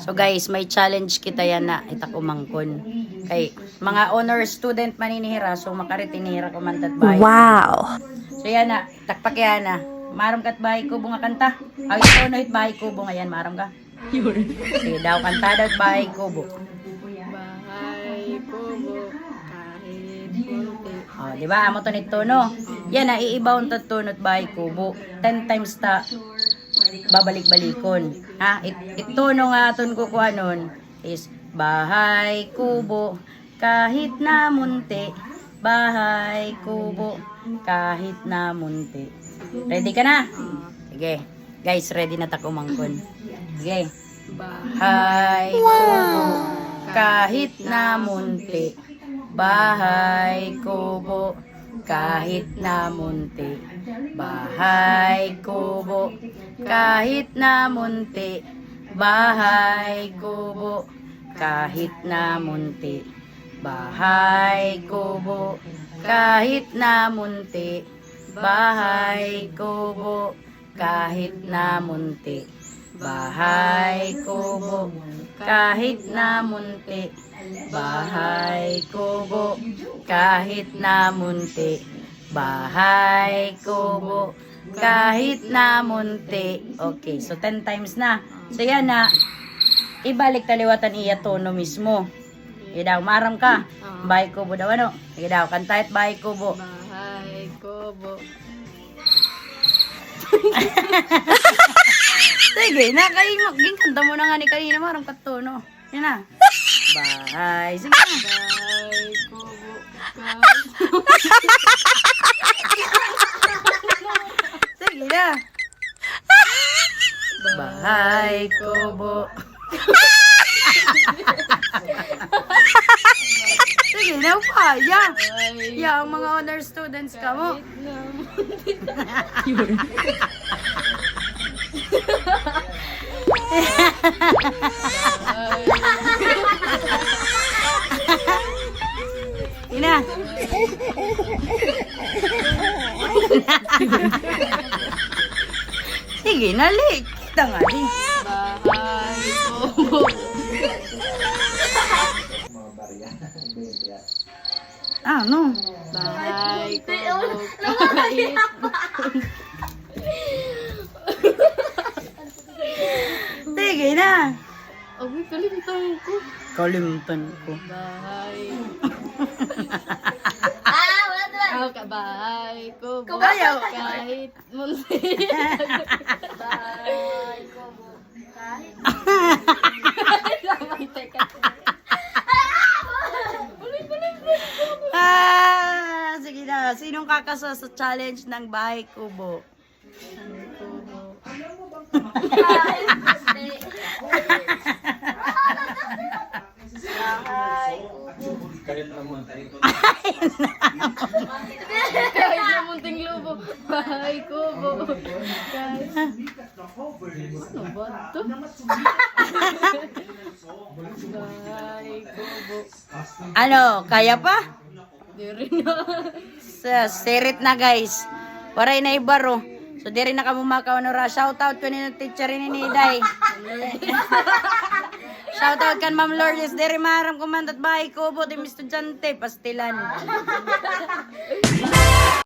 So guys, may challenge kita yan na itak umangkon. Kay mga honor student maninihira, so makaritinihira ko man tatbay. Wow. So yan na, takpak yan na. Maram kat bahay kubo nga kanta. Ay ito no hit bahay kubo nga yan, maram ka. Sige daw, kanta daw bahay kubo. Bahay kubo kahit konti. Oh, di ba? Amo to nito no. Yan na iibaw to tunot bahay kubo. 10 times ta babalik-balikon. Ha? Ito no nga aton ko kuanon is bahay kubo kahit na munti. Bahay kubo kahit na munti. Ready ka na? Sige. Guys, ready na ta kumangkon. Sige. Bahay kubo kahit na munti. Bahay kubo kahit na munti. Bahay kubo kahit na munti. Bahay kubo kahit na munti. Bahay kubo kahit na munti. Bahay kubo kahit na munti. Bahay kubo kahit na munti. Bahay kubo kahit na munti. Bahay kubo kahit na munti. Okay, so 10 times na. So yan na. Ibalik taliwatan iya tono mismo. Iya daw, maram ka. Bahay kubo daw ano? Iya daw, kantahit bahay kubo. Bahay kubo. Sige, ging kanta mo na nga ni kanina, maram ka tono. Yan na. Bahay. Sige na. Bahay kubo Sige na. Bahay kubo. Sige na pa. Ya, ang mga honor students ka mo. Ina. Sige na, lik. Kita nga din. Bahay kubo. Ano? Bahay kubo kahit Sige na. Abi, kalimutan ko. Kalimutan ko. Bahay. Bahay kubo Ayaw. kahit munti. Bahay kubo kahit lamang teka. Sige na. Sinong kakasa sa challenge ng bahay kubo? Kahit na munting lubo. Bahay kubo kahit ano ba ito? Bahay kubo. Ano? Kaya pa? Di rin na. Sirit na guys. Waray na ibaro. So diri na kamo makaonora. Shoutout ko ni teacher ni Niday. Shoutout kan Ma'am Lourdes. Diri maram kumandat bahay kubo. Di estudyante pastilan.